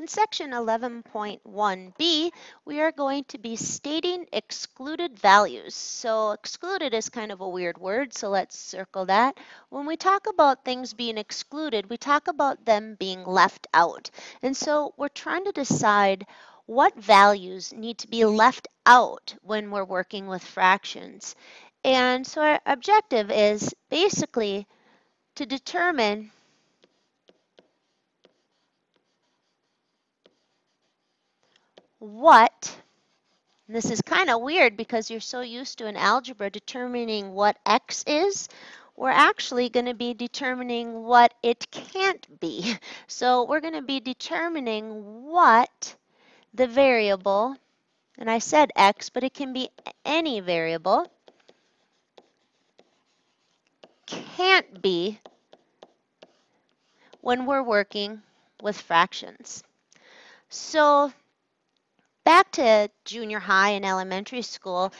In section 11.1b, we are going to be stating excluded values. So excluded is kind of a weird word, so let's circle that. When we talk about things being excluded, we talk about them being left out. And so we're trying to decide what values need to be left out when we're working with fractions. And so our objective is basically to determine what, and this is kind of weird because you're so used to in algebra determining what x is, we're actually going to be determining what it can't be. So we're going to be determining what the variable, and I said x, but it can be any variable, can't be when we're working with fractions. So back to junior high and elementary school,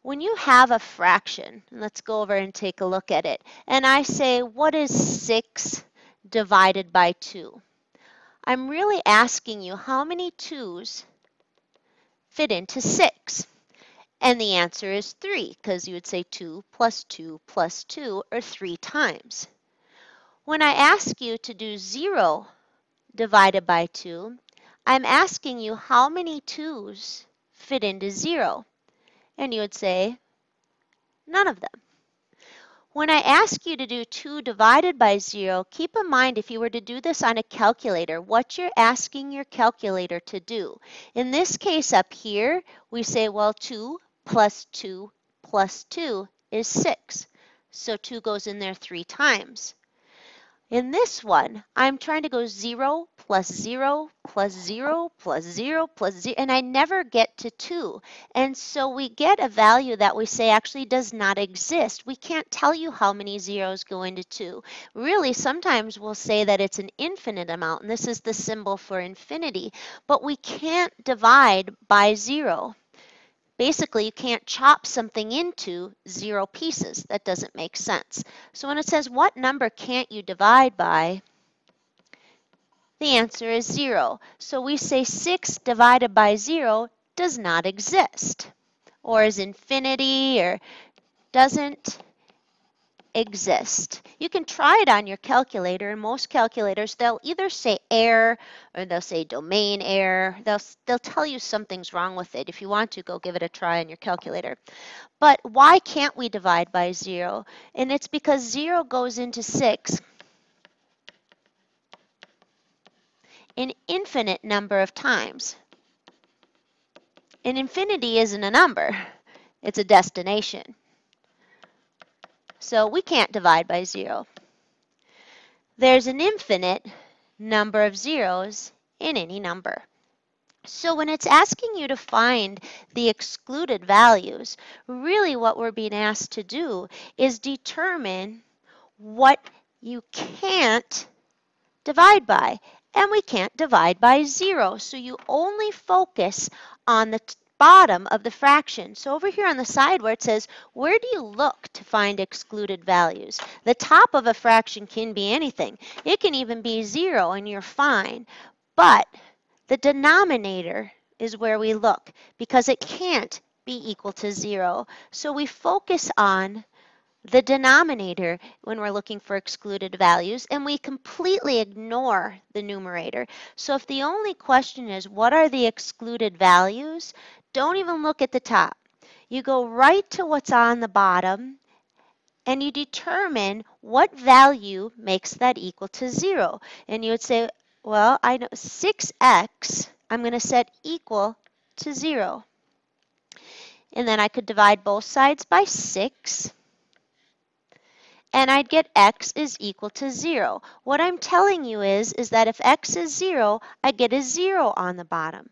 when you have a fraction, let's go over and take a look at it, and I say, what is 6 divided by 2? I'm really asking you how many 2's fit into 6. And the answer is 3, because you would say 2 plus 2 plus 2, or 3 times. When I ask you to do 0 divided by 2, I'm asking you how many 2's fit into 0. And you would say, none of them. When I ask you to do 2 divided by 0, keep in mind if you were to do this on a calculator, what you're asking your calculator to do. In this case up here, we say, well, 2 plus 2 plus 2 is 6. So 2 goes in there 3 times. In this one, I'm trying to go 0 plus 0 plus 0 plus 0 plus 0, and I never get to 2. And so we get a value that we say actually does not exist. We can't tell you how many zeros go into 2. Really, sometimes we'll say that it's an infinite amount, and this is the symbol for infinity, but we can't divide by 0. Basically, you can't chop something into 0 pieces. That doesn't make sense. So when it says, what number can't you divide by? The answer is 0. So we say 6 divided by 0 does not exist, or is infinity, or doesn't exist. You can try it on your calculator, and most calculators, they'll either say error or they'll say domain error. They'll tell you something's wrong with it. If you want to, go give it a try on your calculator. But why can't we divide by 0? And it's because 0 goes into 6 an infinite number of times. And infinity isn't a number, it's a destination. So we can't divide by 0. There's an infinite number of zeros in any number. So when it's asking you to find the excluded values, really what we're being asked to do is determine what you can't divide by. And we can't divide by 0. So you only focus on the bottom of the fraction. So over here on the side where it says, where do you look to find excluded values? The top of a fraction can be anything. It can even be 0 and you're fine. But the denominator is where we look because it can't be equal to 0. So we focus on the denominator when we're looking for excluded values, and we completely ignore the numerator. So if the only question is, what are the excluded values? Don't even look at the top. You go right to what's on the bottom, and you determine what value makes that equal to 0. And you would say, well, I know 6x, I'm going to set equal to 0. And then I could divide both sides by 6. And I'd get x is equal to 0. What I'm telling you is that if x is 0, I get a 0 on the bottom.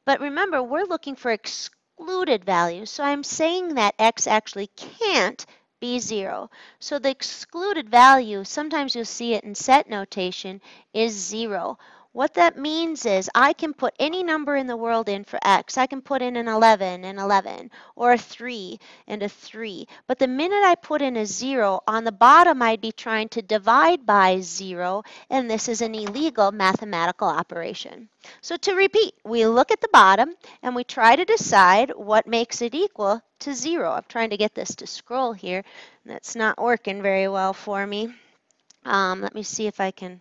But remember, we're looking for excluded values, so I'm saying that x actually can't be 0. So the excluded value, sometimes you'll see it in set notation, is 0. What that means is I can put any number in the world in for x. I can put in an 11 and 11, or a 3 and a 3. But the minute I put in a 0, on the bottom I'd be trying to divide by 0, and this is an illegal mathematical operation. So to repeat, we look at the bottom and we try to decide what makes it equal to 0. I'm trying to get this to scroll here. That's not working very well for me. Let me see if I can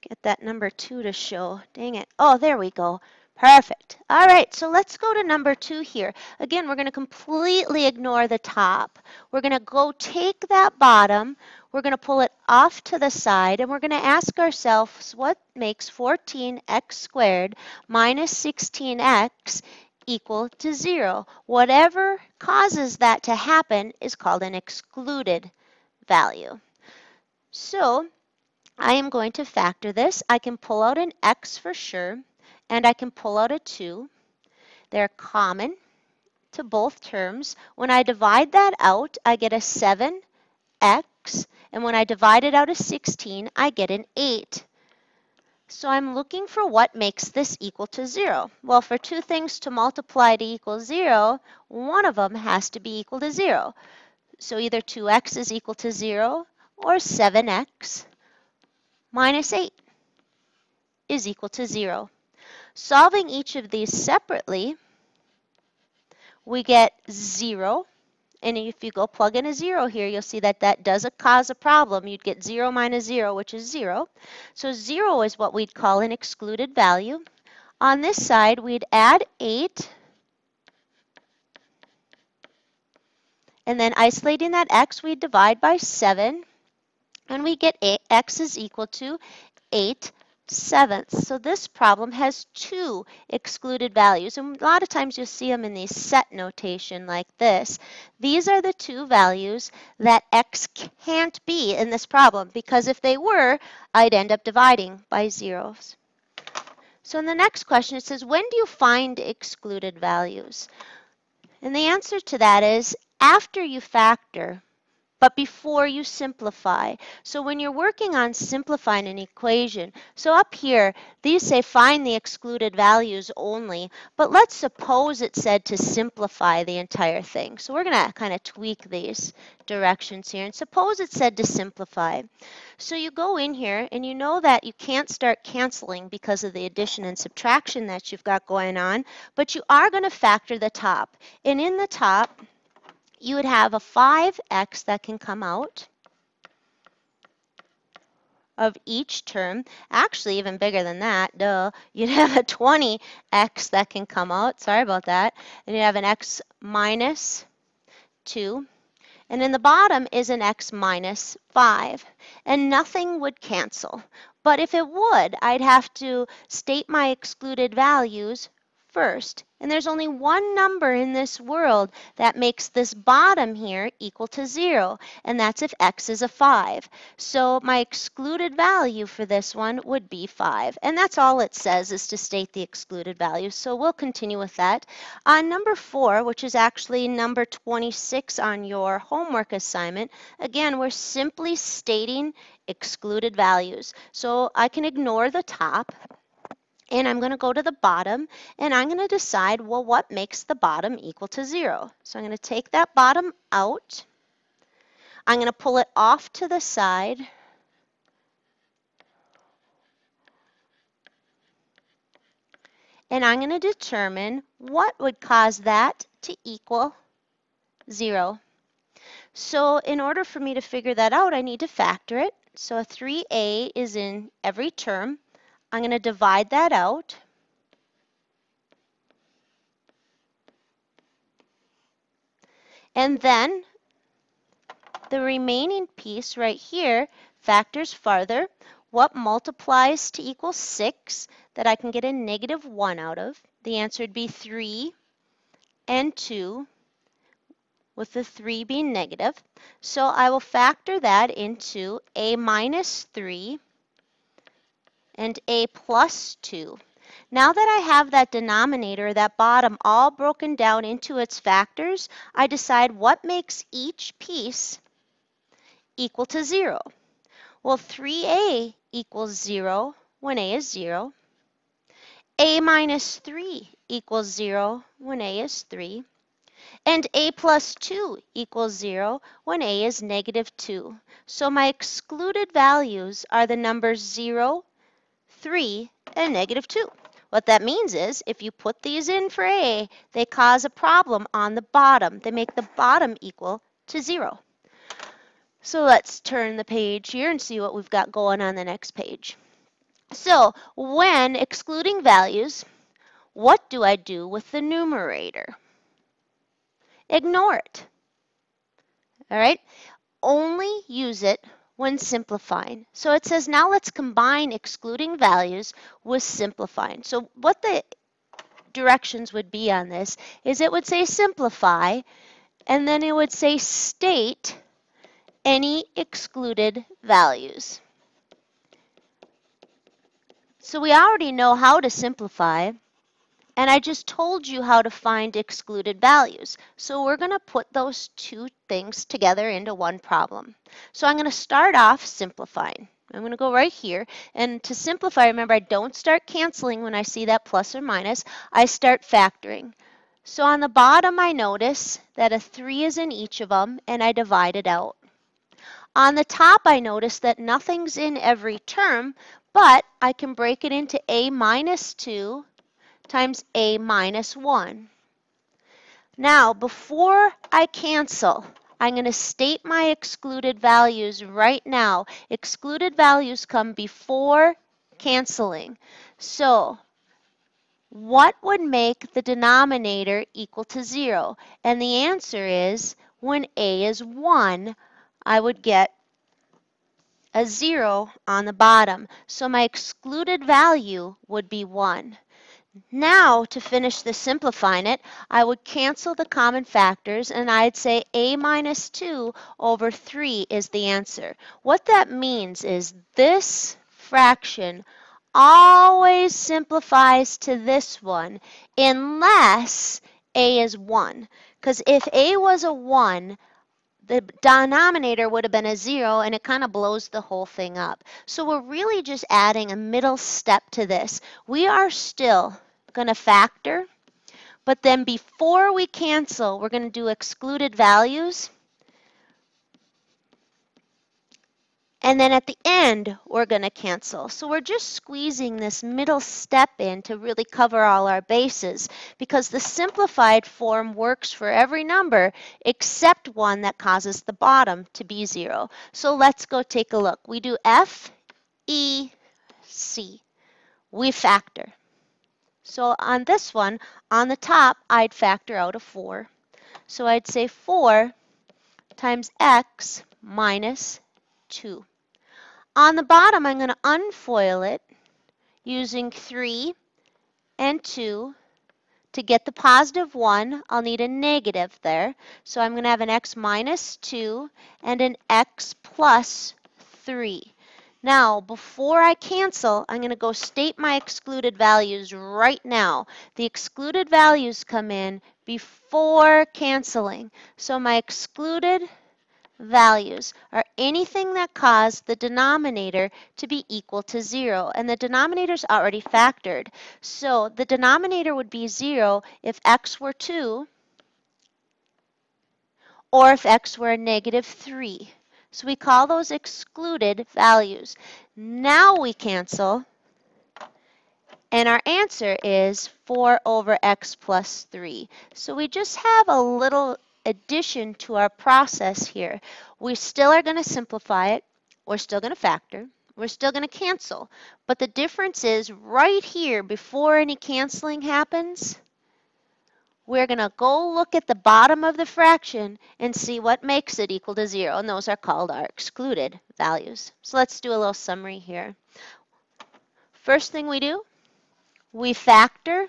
get that number 2 to show. Dang it. Oh, there we go. Perfect. All right, so let's go to number 2 here. Again, we're going to completely ignore the top. We're going to go take that bottom, we're going to pull it off to the side, and we're going to ask ourselves what makes 14x squared minus 16x equal to 0. Whatever causes that to happen is called an excluded value. So I am going to factor this. I can pull out an x for sure, and I can pull out a 2. They're common to both terms. When I divide that out, I get a 7x, and when I divide it out of 16, I get an 8. So I'm looking for what makes this equal to 0. Well, for two things to multiply to equal 0, one of them has to be equal to 0. So either 2x is equal to 0 or 7x minus 8 is equal to 0. Solving each of these separately, we get 0. And if you go plug in a 0 here, you'll see that that does cause a problem. You'd get 0 minus 0, which is 0. So 0 is what we'd call an excluded value. On this side, we'd add 8. And then isolating that x, we'd divide by 7. And we get x is equal to 8/7. So this problem has two excluded values. And a lot of times you'll see them in these set notation like this. These are the two values that x can't be in this problem, because if they were, I'd end up dividing by zeros. So in the next question, it says, when do you find excluded values? And the answer to that is after you factor, but before you simplify. So when you're working on simplifying an equation, so up here, these say find the excluded values only, but let's suppose it said to simplify the entire thing. So we're going to kind of tweak these directions here, and suppose it said to simplify. So you go in here, and you know that you can't start canceling because of the addition and subtraction that you've got going on, but you are going to factor the top. And in the top, you would have a 5x that can come out of each term. Actually, even bigger than that, duh. You'd have a 20x that can come out. Sorry about that. And you'd have an x minus 2. And in the bottom is an x minus 5. And nothing would cancel. But if it would, I'd have to state my excluded values first. And there's only one number in this world that makes this bottom here equal to 0, and that's if x is a 5. So my excluded value for this one would be 5. And that's all it says, is to state the excluded value. So we'll continue with that. On number 4, which is actually number 26 on your homework assignment, again, we're simply stating excluded values. So I can ignore the top, and I'm going to go to the bottom, and I'm going to decide, well, what makes the bottom equal to 0? So I'm going to take that bottom out. I'm going to pull it off to the side. And I'm going to determine what would cause that to equal 0. So in order for me to figure that out, I need to factor it. So a 3a is in every term. I'm going to divide that out. And then the remaining piece right here factors farther. What multiplies to equal 6 that I can get a negative 1 out of? The answer would be 3 and 2, with the 3 being negative. So I will factor that into a minus 3 and a plus 2. Now that I have that denominator, that bottom, all broken down into its factors, I decide what makes each piece equal to 0. Well, 3a equals 0. when a is 0. A minus 3 equals 0 when a is 3. And a plus 2 equals 0 when a is negative 2. So my excluded values are the numbers 0, 3, and negative 2. What that means is if you put these in for a, they cause a problem on the bottom. They make the bottom equal to 0. So let's turn the page here and see what we've got going on the next page. So when excluding values, what do I do with the numerator? Ignore it. All right? Only use it when simplifying. So it says now let's combine excluding values with simplifying. So what the directions would be on this is it would say simplify, and then it would say state any excluded values. So we already know how to simplify, and I just told you how to find excluded values. So we're going to put those two things together into one problem. So I'm going to start off simplifying. I'm going to go right here. And to simplify, remember, I don't start canceling when I see that plus or minus. I start factoring. So on the bottom, I notice that a 3 is in each of them, and I divide it out. On the top, I notice that nothing's in every term, but I can break it into a minus 2 times a minus 1. Now, before I cancel, I'm going to state my excluded values right now. Excluded values come before canceling. So, what would make the denominator equal to 0? And the answer is, when a is 1, I would get a 0 on the bottom. So my excluded value would be 1. Now, to finish the simplifying it, I would cancel the common factors and I'd say a minus 2 over 3 is the answer. What that means is this fraction always simplifies to this one unless a is 1. Because if a was a 1, the denominator would have been a 0, and it kind of blows the whole thing up. So we're really just adding a middle step to this. We are still going to factor, but then before we cancel, we're going to do excluded values. And then at the end, we're going to cancel. So we're just squeezing this middle step in to really cover all our bases, because the simplified form works for every number except one that causes the bottom to be 0. So let's go take a look. We do F, E, C. We factor. So on this one, on the top, I'd factor out a 4. So I'd say 4 times x minus 2. On the bottom, I'm going to unfoil it using 3 and 2. To get the positive 1, I'll need a negative there. So I'm going to have an x minus 2 and an x plus 3. Now, before I cancel, I'm going to go state my excluded values right now. The excluded values come in before canceling. So my excluded values are anything that cause the denominator to be equal to 0. And the denominator's already factored. So the denominator would be 0 if x were 2 or if x were a negative 3. So we call those excluded values. Now we cancel, and our answer is 4 over x plus 3. So we just have a little addition to our process here. We still are going to simplify it. We're still going to factor. We're still going to cancel. But the difference is right here, before any canceling happens, we're going to go look at the bottom of the fraction and see what makes it equal to 0. And those are called our excluded values. So let's do a little summary here. First thing we do, we factor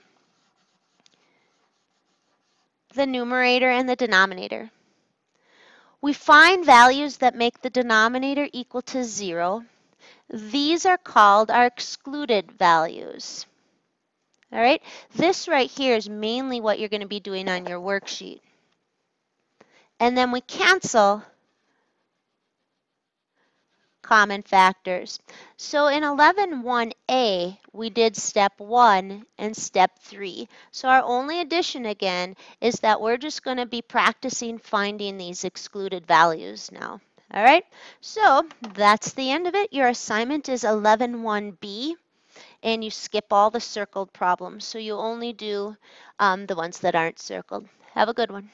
the numerator and the denominator. We find values that make the denominator equal to 0. These are called our excluded values. All right, this right here is mainly what you're going to be doing on your worksheet. And then we cancel common factors. So in 11.1a, we did step 1 and step 3. So our only addition again is that we're just going to be practicing finding these excluded values now. All right, so that's the end of it. Your assignment is 11.1b, and you skip all the circled problems. So you only do the ones that aren't circled. Have a good one.